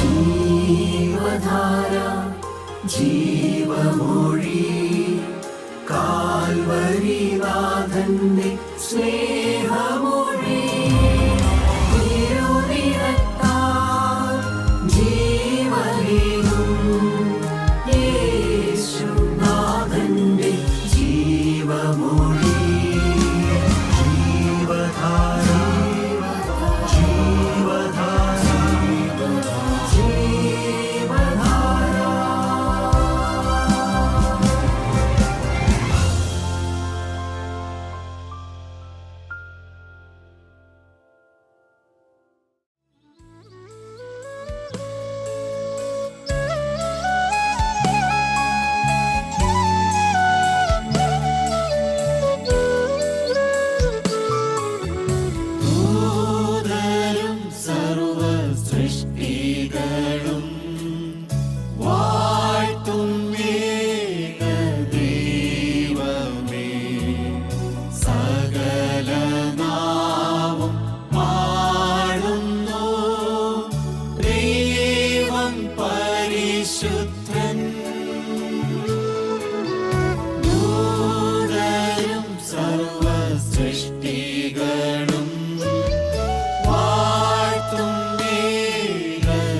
ജീവധാര ജീവമൊഴി കാൽവരിനാഥന്റെ സ്നേഹമൊഴി തിരുനിറത്താൽ ജീവനേകും യേശുനാഥന്റെ ജീവമൊഴി ജീവധാര ജീവധാര ജീവധാര. ദൂതരും സർവ സൃഷ്ടികളും വാഴ്ത്തും ഏകദൈവമേ. സകല നാവും പാടുന്നു ദൈവം പരിശുദ്ധൻ. ദൂതരും സർവ സൃഷ്ടികളും വാഴ്ത്തും ഏകദൈവമേ.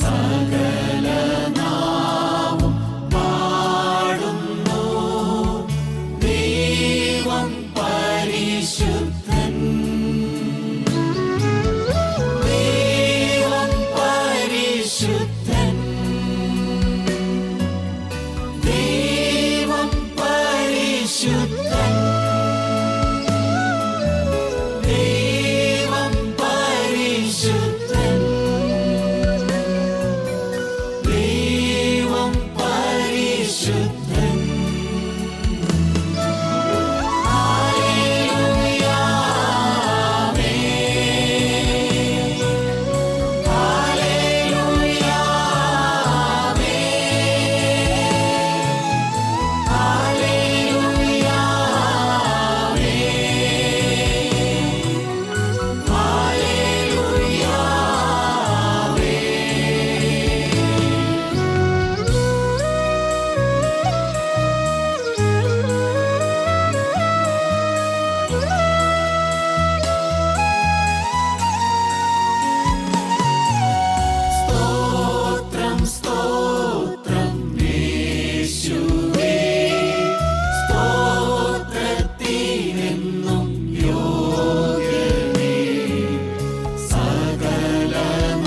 സകല നാവും പാടുന്നു ദൈവം പരിശുദ്ധൻ. ദൈവം പരിശുദ്ധൻ. ദൈവം പരിശുദ്ധൻ. ദൈവം പരിശുദ്ധൻ. ദൈവം പരിശുദ്ധൻ. ഹല്ലേലൂയ ആമേൻ. ഹല്ലേലൂയ ആമേൻ. ഹല്ലേലൂയ ആമേൻ. ഹല്ലേലൂയ സ്തോത്രം സ്തോത്രം യേശുവേ. സ്തോത്രത്തിനെന്നും യോഗ്യനേ. സകല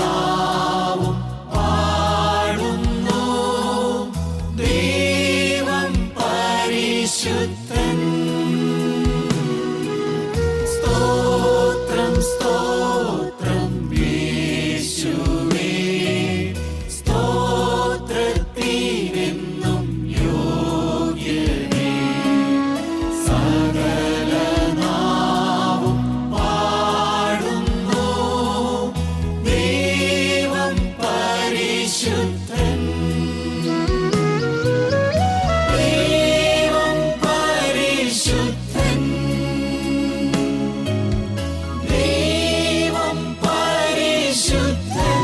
നാവും പാടുന്നു ദൈവം പരിശുദ്ധൻ. സ്തോത്രം സ്തോത്രം യേശുവേ. സ്തോത്രത്തിനെന്നും യോഗ്യനേ. സകല നാവും പാടുന്നു ദൈവം പരിശുദ്ധൻ. ദൈവം പരിശുദ്ധൻ. ദൈവം പരിശുദ്ധൻ.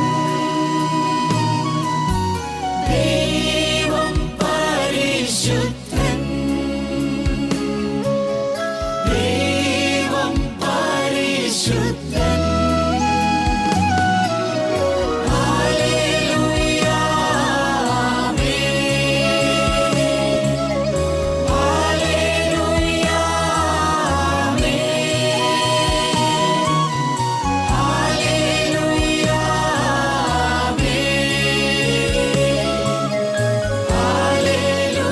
ദൈവം പരിശുദ്ധൻ. ദൈവം പരിശുദ്ധൻ. ഹല്ലേലൂയ ആമേൻ. ഹല്ലേലൂയ ആമേൻ. ഹല്ലേലൂയ ആമേൻ. ഹല്ലേലൂയ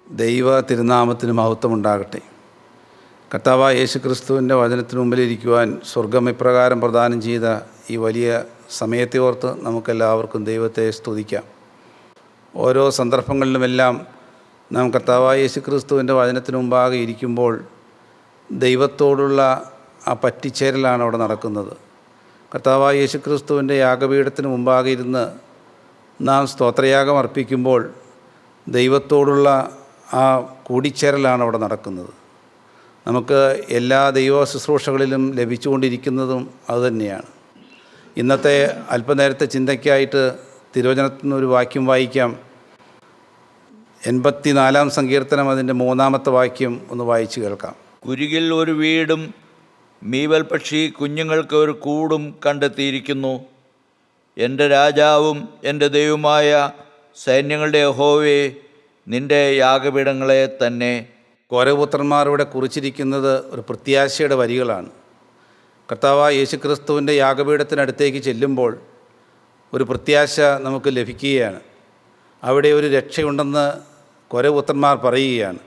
ദൈവ തിരുനാമത്തിന് മഹത്വമുണ്ടാകട്ടെ. കർത്താവായ യേശുക്രിസ്തുവിൻ്റെ വചനത്തിന് മുമ്പിലിരിക്കുവാൻ സ്വർഗം ഇപ്രകാരം പ്രദാനം ചെയ്ത ഈ വലിയ സമയത്തെ ഓർത്ത് നമുക്കെല്ലാവർക്കും ദൈവത്തെ സ്തുതിക്കാം. ഓരോ സന്ദർഭങ്ങളിലുമെല്ലാം നാം കർത്താവായ യേശുക്രിസ്തുവിൻ്റെ വചനത്തിന് മുമ്പാകെ ഇരിക്കുമ്പോൾ ദൈവത്തോടുള്ള ആ പറ്റിച്ചേരലാണ് അവിടെ നടക്കുന്നത്. കർത്താവായ യേശുക്രിസ്തുവിൻ്റെ യാഗപീഠത്തിന് മുമ്പാകെ ഇരുന്ന് നാം സ്തോത്രയാഗം അർപ്പിക്കുമ്പോൾ ദൈവത്തോടുള്ള ആ കൂടിച്ചേരലാണ് അവിടെ നടക്കുന്നത്. നമുക്ക് എല്ലാ ദൈവ ശുശ്രൂഷകളിലും ലഭിച്ചുകൊണ്ടിരിക്കുന്നതും അതുതന്നെയാണ്. ഇന്നത്തെ അല്പനേരത്തെ ചിന്തയ്ക്കായിട്ട് തിരുവചനത്തിൽ നിന്ന് ഒരു വാക്യം വായിക്കാം. 84-ാം സങ്കീർത്തനം അതിൻ്റെ 3-ാമത്തെ വാക്യം ഒന്ന് വായിച്ചു കേൾക്കാം. കുരികിൽ ഒരു വീടും മീവൽ പക്ഷി കുഞ്ഞുങ്ങൾക്ക് ഒരു കൂടും കണ്ടെത്തിയിരിക്കുന്നു. എൻ്റെ രാജാവും എൻ്റെ ദൈവമായ സൈന്യങ്ങളുടെ യഹോവേ, നിൻ്റെ യാഗപീഠങ്ങളെ തന്നെ. കോരപുത്രന്മാർ ഇവിടെ കുറിച്ചിരിക്കുന്നത് ഒരു പ്രത്യാശയുടെ വരികളാണ്. കർത്താവായ യേശുക്രിസ്തുവിൻ്റെ യാഗപീഠത്തിനടുത്തേക്ക് ചെല്ലുമ്പോൾ ഒരു പ്രത്യാശ നമുക്ക് ലഭിക്കുകയാണ്. അവിടെ ഒരു രക്ഷയുണ്ടെന്ന് കോരപുത്രന്മാർ പറയുകയാണ്.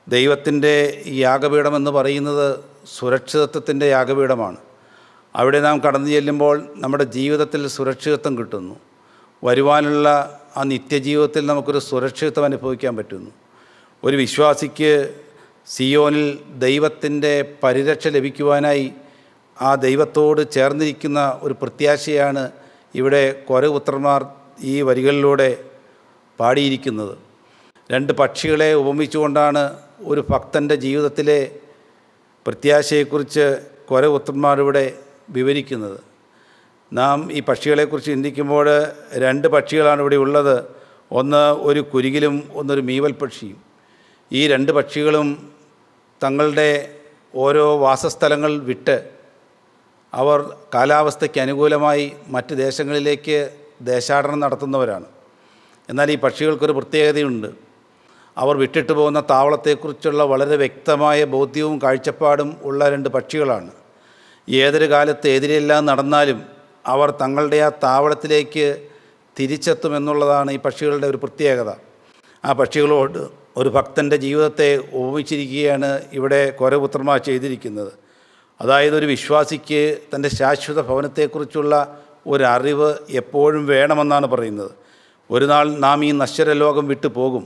ദൈവത്തിൻ്റെ ഈ യാഗപീഠമെന്ന് പറയുന്നത് സുരക്ഷിതത്വത്തിൻ്റെ യാഗപീഠമാണ്. അവിടെ നാം കടന്നു ചെല്ലുമ്പോൾ നമ്മുടെ ജീവിതത്തിൽ സുരക്ഷിതത്വം കിട്ടുന്നു. വരുവാനുള്ള ആ നിത്യജീവിതത്തിൽ നമുക്കൊരു സുരക്ഷിതത്വം അനുഭവിക്കാൻ പറ്റുന്നു. ഒരു വിശ്വാസിക്ക് സിയോനിൽ ദൈവത്തിൻ്റെ പരിരക്ഷ ലഭിക്കുവാനായി ആ ദൈവത്തോട് ചേർന്നിരിക്കുന്ന ഒരു പ്രത്യാശയാണ് ഇവിടെ കോരപുത്രന്മാർ ഈ വരികളിലൂടെ പാടിയിരിക്കുന്നത്. 2 പക്ഷികളെ ഉപമിച്ചുകൊണ്ടാണ് ഒരു ഭക്തൻ്റെ ജീവിതത്തിലെ പ്രത്യാശയെക്കുറിച്ച് കോരപുത്രന്മാരിവിടെ വിവരിക്കുന്നത്. നാം ഈ പക്ഷികളെക്കുറിച്ച് ചിന്തിക്കുമ്പോൾ 2 പക്ഷികളാണ് ഇവിടെ ഉള്ളത്. ഒന്ന് ഒരു കുരികിലും ഒന്നൊരു മീവൽ പക്ഷിയും. ഈ 2 പക്ഷികളും തങ്ങളുടെ ഓരോ വാസസ്ഥലങ്ങൾ വിട്ട് അവർ കാലാവസ്ഥയ്ക്ക് അനുകൂലമായി മറ്റ് ദേശങ്ങളിലേക്ക് ദേശാടനം നടത്തുന്നവരാണ്. എന്നാൽ ഈ പക്ഷികൾക്കൊരു പ്രത്യേകതയുണ്ട്. അവർ വിട്ടിട്ട് പോകുന്ന താവളത്തെക്കുറിച്ചുള്ള വളരെ വ്യക്തമായ ബോധ്യവും കാഴ്ചപ്പാടും ഉള്ള 2 പക്ഷികളാണ്. ഏതൊരു കാലത്ത് എതിരെല്ലാം നടന്നാലും അവർ തങ്ങളുടെ ആ താവളത്തിലേക്ക് തിരിച്ചെത്തുമെന്നുള്ളതാണ് ഈ പക്ഷികളുടെ ഒരു പ്രത്യേകത. ആ പക്ഷികളോട് ഒരു ഭക്തൻ്റെ ജീവിതത്തെ ഉപമിച്ചിരിക്കുകയാണ് ഇവിടെ കോരപുത്രന്മാർ ചെയ്തിരിക്കുന്നത്. അതായത് ഒരു വിശ്വാസിക്ക് തൻ്റെ ശാശ്വത ഭവനത്തെക്കുറിച്ചുള്ള ഒരറിവ് എപ്പോഴും വേണമെന്നാണ് പറയുന്നത്. ഒരു നാൾ നാം ഈ നശ്വര ലോകം വിട്ടു പോകും.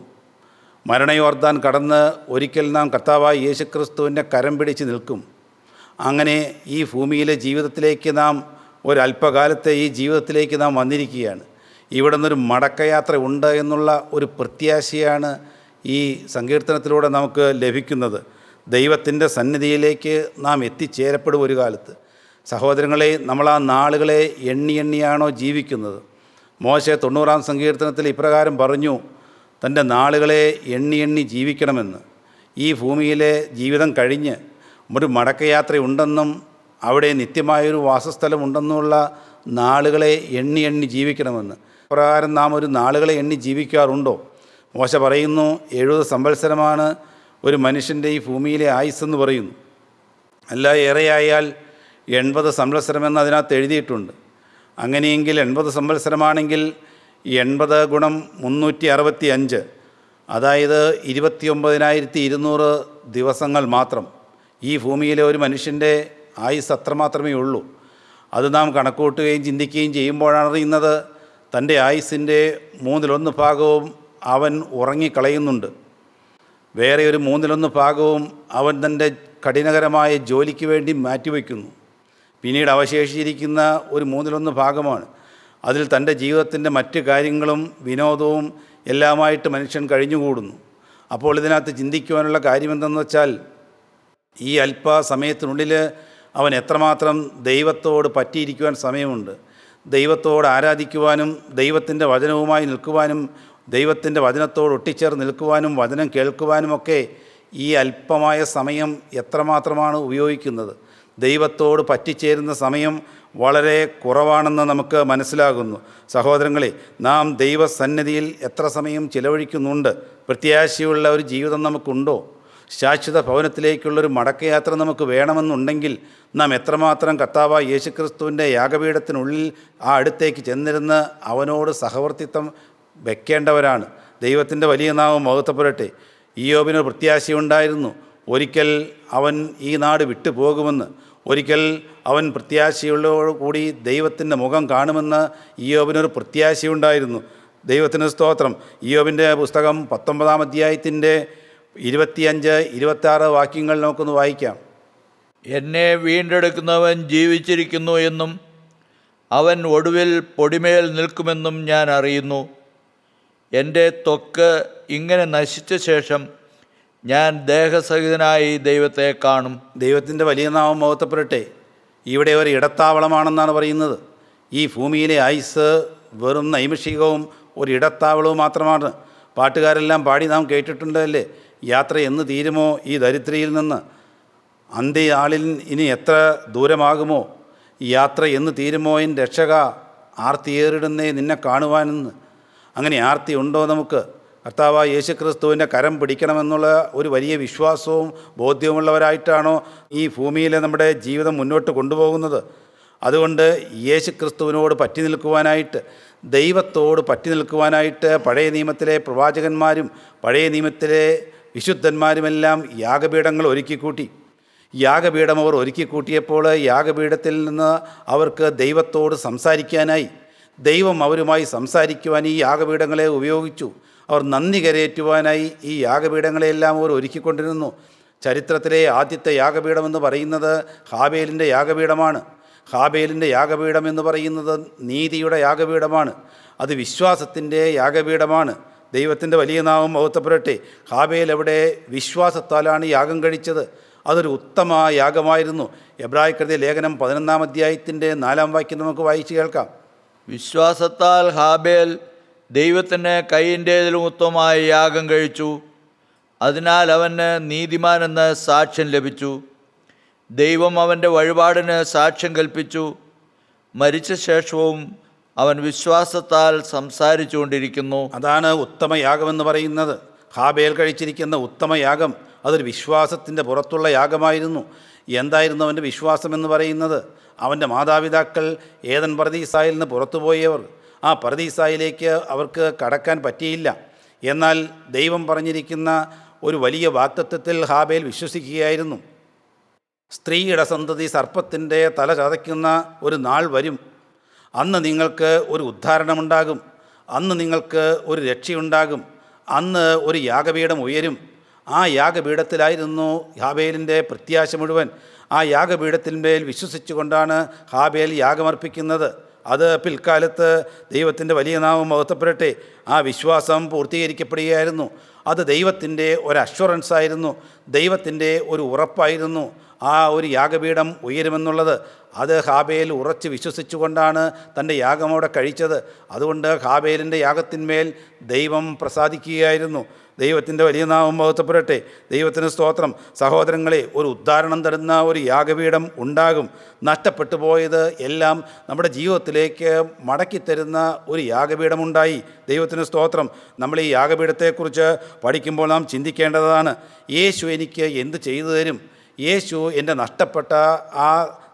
മരണയോർദാൻ കടന്ന് ഒരിക്കൽ നാം കർത്താവായ യേശുക്രിസ്തുവിൻ്റെ കരം പിടിച്ച് നിൽക്കും. അങ്ങനെ ഈ ഭൂമിയിലെ ജീവിതത്തിലേക്ക് നാം ഒരല്പകാലത്തെ ഈ ജീവിതത്തിലേക്ക് നാം വന്നിരിക്കുകയാണ്. ഇവിടെ നിന്നൊരു മടക്കയാത്ര ഉണ്ട് എന്നുള്ള ഒരു പ്രത്യാശയാണ് ഈ സങ്കീർത്തനത്തിലൂടെ നമുക്ക് ലഭിക്കുന്നത്. ദൈവത്തിൻ്റെ സന്നിധിയിലേക്ക് നാം എത്തിച്ചേരപ്പെടും ഒരു കാലത്ത്. സഹോദരങ്ങളെ, നമ്മൾ ആ നാളുകളെ എണ്ണിയാണോ ജീവിക്കുന്നത്? മോശെ 90-ാം സങ്കീർത്തനത്തിൽ ഇപ്രകാരം പറഞ്ഞു, തൻ്റെ നാളുകളെ എണ്ണി ജീവിക്കണമെന്ന്. ഈ ഭൂമിയിലെ ജീവിതം കഴിഞ്ഞ് ഒരു മടക്കയാത്രയുണ്ടെന്നും അവിടെ നിത്യമായൊരു വാസസ്ഥലമുണ്ടെന്നുള്ള നാളുകളെ എണ്ണി ജീവിക്കണമെന്ന്. പ്രകാരം നാം ഒരു നാളുകളെ എണ്ണി ജീവിക്കാറുണ്ടോ? മോശ പറയുന്നു, 70 സംവത്സരമാണ് ഒരു മനുഷ്യൻ്റെ ഈ ഭൂമിയിലെ ആയുസ്സെന്ന് പറയുന്നു. അല്ല, ഏറെയായാൽ 80 സംവത്സരമെന്ന് അതിനകത്ത് എഴുതിയിട്ടുണ്ട്. അങ്ങനെയെങ്കിൽ 80 സംവത്സരമാണെങ്കിൽ 80 ഗുണം 365, അതായത് 29,200 ദിവസങ്ങൾ മാത്രം. ഈ ഭൂമിയിലെ ഒരു മനുഷ്യൻ്റെ ആയുസ് അത്രമാത്രമേ ഉള്ളൂ. അത് നാം കണക്കൂട്ടുകയും ചിന്തിക്കുകയും ചെയ്യുമ്പോഴാണ് അറിയുന്നത് തൻ്റെ ആയുസിൻ്റെ 1/3 ഭാഗവും അവൻ ഉറങ്ങിക്കളയുന്നുണ്ട്. വേറെ ഒരു 1/3 ഭാഗവും അവൻ തൻ്റെ കഠിനകരമായ ജോലിക്ക് വേണ്ടി മാറ്റിവെക്കുന്നു. പിന്നീട് അവശേഷിച്ചിരിക്കുന്ന ഒരു 1/3 ഭാഗമാണ്. അതിൽ തൻ്റെ ജീവിതത്തിൻ്റെ മറ്റ് കാര്യങ്ങളും വിനോദവും എല്ലാമായിട്ട് മനുഷ്യൻ കഴിഞ്ഞുകൂടുന്നു. അപ്പോൾ ഇതിനകത്ത് ചിന്തിക്കുവാനുള്ള കാര്യമെന്തെന്ന് വെച്ചാൽ, ഈ അല്പസമയത്തിനുള്ളിൽ അവൻ എത്രമാത്രം ദൈവത്തോട് പറ്റിയിരിക്കുവാൻ സമയമുണ്ട്. ദൈവത്തോട് ആരാധിക്കുവാനും ദൈവത്തിൻ്റെ വചനവുമായി നിൽക്കുവാനും ദൈവത്തിൻ്റെ വചനത്തോട് ഒട്ടിച്ചേർന്ന് നിൽക്കുവാനും വചനം കേൾക്കുവാനുമൊക്കെ ഈ അല്പമായ സമയം എത്രമാത്രമാണ് ഉപയോഗിക്കുന്നത്. ദൈവത്തോട് പറ്റിച്ചേരുന്ന സമയം വളരെ കുറവാണെന്ന് നമുക്ക് മനസ്സിലാകുന്നു. സഹോദരങ്ങളെ, നാം ദൈവസന്നിധിയിൽ എത്ര സമയം ചിലവഴിക്കുന്നുണ്ട്? പ്രത്യാശയുള്ള ഒരു ജീവിതം നമുക്കുണ്ടോ? ശാശ്വത ഭവനത്തിലേക്കുള്ളൊരു മടക്കയാത്ര നമുക്ക് വേണമെന്നുണ്ടെങ്കിൽ നാം എത്രമാത്രം കർത്താവായ യേശുക്രിസ്തുവിൻ്റെ യാഗപീഠത്തിനുള്ളിൽ ആ അടുത്തേക്ക് ചെന്നിരുന്ന് അവനോട് സഹവർത്തിത്വം വയ്ക്കേണ്ടവരാണ്. ദൈവത്തിൻ്റെ വലിയ നാമം മഹത്വപ്പെടട്ടെ. ഇയ്യോബിന് പ്രത്യാശയുണ്ടായിരുന്നു. ഒരിക്കൽ അവൻ ഈ നാട് വിട്ടു പോകുമെന്ന്, ഒരിക്കൽ അവൻ പ്രത്യാശയോടുകൂടി ദൈവത്തിൻ്റെ മുഖം കാണുമെന്ന് ഇയ്യോബിനൊരു പ്രത്യാശയുണ്ടായിരുന്നു. ദൈവത്തിന് സ്തോത്രം. ഇയ്യോബിൻ്റെ പുസ്തകം 19-ാം അധ്യായത്തിൻ്റെ 25-26 വാക്യങ്ങൾ നമുക്കൊന്ന് വായിക്കാം. എന്നെ വീണ്ടെടുക്കുന്നവൻ ജീവിച്ചിരിക്കുന്നു എന്നും അവൻ ഒടുവിൽ പൊടിമേൽ നിൽക്കുമെന്നും ഞാൻ അറിയുന്നു. എൻ്റെ ത്വക്ക് ഇങ്ങനെ നശിച്ച ശേഷം ഞാൻ ദേഹസഹിതനായി ദൈവത്തെ കാണും. ദൈവത്തിൻ്റെ വലിയ നാമം മഹത്വപ്പെടട്ടെ. ഇവിടെ ഒരു ഇടത്താവളമാണെന്നാണ് പറയുന്നത്. ഈ ഭൂമിയിലെ ആയുസ് വെറും നൈമിഷികവും ഒരു ഇടത്താവളവും മാത്രമാണ്. പാട്ടുകാരെല്ലാം പാടി നാം കേട്ടിട്ടുണ്ടല്ലേ, യാത്ര എന്ന് തീരുമോ ഈ ദരിദ്രയിൽ നിന്ന്, അന്ത്യ ആളിൽ ഇനി എത്ര ദൂരമാകുമോ, യാത്ര എന്ന് തീരുമോ എൻ രക്ഷക, ആർത്തിയേറിടുന്നേ നിന്നെ കാണുവാനെന്ന്. അങ്ങനെ ആർത്തി ഉണ്ടോ നമുക്ക്? കർത്താവായ യേശുക്രിസ്തുവിൻ്റെ കരം പിടിക്കണമെന്നുള്ള ഒരു വലിയ വിശ്വാസവും ബോധ്യവുമുള്ളവരായിട്ടാണോ ഈ ഭൂമിയിലെ നമ്മുടെ ജീവിതം മുന്നോട്ട് കൊണ്ടുപോകുന്നത്? അതുകൊണ്ട് യേശുക്രിസ്തുവിനോട് പറ്റി നിൽക്കുവാനായിട്ട്, ദൈവത്തോട് പറ്റി നിൽക്കുവാനായിട്ട് പഴയ നിയമത്തിലെ പ്രവാചകന്മാരും പഴയ നിയമത്തിലെ വിശുദ്ധന്മാരുമെല്ലാം യാഗപീഠങ്ങൾ ഒരുക്കിക്കൂട്ടി. യാഗപീഠം അവർ ഒരുക്കിക്കൂട്ടിയപ്പോൾ യാഗപീഠത്തിൽ നിന്ന് അവർക്ക് ദൈവത്തോട് സംസാരിക്കാനായി, ദൈവം അവരുമായി സംസാരിക്കുവാൻ ഈ യാഗപീഠങ്ങളെ ഉപയോഗിച്ചു. അവർ നന്ദി കരയേറ്റുവാനായി ഈ യാഗപീഠങ്ങളെല്ലാം അവർ ഒരുക്കിക്കൊണ്ടിരുന്നു. ചരിത്രത്തിലെ ആദ്യത്തെ യാഗപീഠമെന്ന് പറയുന്നത് ഹാബേലിൻ്റെ യാഗപീഠമാണ്. ഹാബേലിൻ്റെ യാഗപീഠം എന്ന് പറയുന്നത് നീതിയുടെ യാഗപീഠമാണ്. അത് വിശ്വാസത്തിൻ്റെ യാഗപീഠമാണ്. ദൈവത്തിൻ്റെ വലിയ നാമം മഹത്വപ്പെടട്ടെ. ഹാബേൽ അവിടെ വിശ്വാസത്താലാണ് യാഗം കഴിച്ചത്. അതൊരു ഉത്തമ യാഗമായിരുന്നു. എബ്രായർക്കെഴുതിയ ലേഖനം 11-ാം അധ്യായത്തിൻ്റെ 4-ാം വാക്യം നമുക്ക് വായിച്ച് കേൾക്കാം. വിശ്വാസത്താൽ ഹാബേൽ ദൈവത്തിന് കൈയിൻ്റേതിലും ഉത്തമമായ യാഗം കഴിച്ചു. അതിനാൽ അവന് നീതിമാനെന്ന് സാക്ഷ്യം ലഭിച്ചു. ദൈവം അവൻ്റെ വഴിപാടിന് സാക്ഷ്യം കൽപ്പിച്ചു. മരിച്ച ശേഷവും അവൻ വിശ്വാസത്താൽ സംസാരിച്ചു കൊണ്ടിരിക്കുന്നു. അതാണ് ഉത്തമ യാഗമെന്ന് പറയുന്നത്. ഹാബേൽ കഴിച്ചിരിക്കുന്ന ഉത്തമ യാഗം അതൊരു വിശ്വാസത്തിൻ്റെ പുറത്തുള്ള യാഗമായിരുന്നു. എന്തായിരുന്നു അവൻ്റെ വിശ്വാസം എന്ന് പറയുന്നത്? അവൻ്റെ മാതാപിതാക്കൾ ഏദൻ പർദീസായിൽ നിന്ന് പുറത്തുപോയവർ. ആ പർദീസായിലേക്ക് അവർക്ക് കടക്കാൻ പറ്റിയില്ല. എന്നാൽ ദൈവം പറഞ്ഞിരിക്കുന്ന ഒരു വലിയ വാഗ്ദത്തത്തിൽ ഹാബേൽ വിശ്വസിക്കുകയായിരുന്നു. സ്ത്രീയുടെ സന്തതി സർപ്പത്തിൻ്റെ തല ചതയ്ക്കുന്ന ഒരു നാൾ വരും. അന്ന് നിങ്ങൾക്ക് ഒരു ഉദ്ധാരണമുണ്ടാകും, അന്ന് നിങ്ങൾക്ക് ഒരു രക്ഷയുണ്ടാകും, അന്ന് ഒരു യാഗപീഠം ഉയരും. ആ യാഗപീഠത്തിലായിരുന്നു ഹാബേലിൻ്റെ പ്രത്യാശ മുഴുവൻ. ആ യാഗപീഠത്തിന്മേൽ വിശ്വസിച്ചുകൊണ്ടാണ് ഹാബേൽ യാഗമർപ്പിക്കുന്നത്. അത് പിൽക്കാലത്ത് ദൈവത്തിൻ്റെ വലിയ നാമം മഹത്വപ്പെടട്ടെ, ആ വിശ്വാസം പൂർത്തീകരിക്കപ്പെടുകയായിരുന്നു. അത് ദൈവത്തിൻ്റെ ഒരു അഷ്വറൻസ് ആയിരുന്നു, ദൈവത്തിൻ്റെ ഒരു ഉറപ്പായിരുന്നു. ആ ഒരു യാഗപീഠം ഉയരുമെന്നുള്ളത് അത് ഹാബേൽ ഉറച്ച് വിശ്വസിച്ചുകൊണ്ടാണ് തൻ്റെ യാഗം അവിടെ കഴിച്ചത്. അതുകൊണ്ട് ഹാബേലിൻ്റെ യാഗത്തിന്മേൽ ദൈവം പ്രസാദിക്കുകയായിരുന്നു. ദൈവത്തിൻ്റെ വലിയ നാമം മഹത്വപ്പെടട്ടെ. ദൈവത്തിന് സ്തോത്രം. സഹോദരങ്ങളെ, ഒരു ഉദ്ധാരണം തരുന്ന ഒരു യാഗപീഠം ഉണ്ടാകും. നഷ്ടപ്പെട്ടു പോയത് എല്ലാം നമ്മുടെ ജീവിതത്തിലേക്ക് മടക്കിത്തരുന്ന ഒരു യാഗപീഠമുണ്ടായി. ദൈവത്തിന് സ്തോത്രം. നമ്മൾ ഈ യാഗപീഠത്തെക്കുറിച്ച് പഠിക്കുമ്പോൾ നാം ചിന്തിക്കേണ്ടതാണ്, യേശു എനിക്ക് എന്ത് ചെയ്തു തരും? യേശു എൻ്റെ നഷ്ടപ്പെട്ട ആ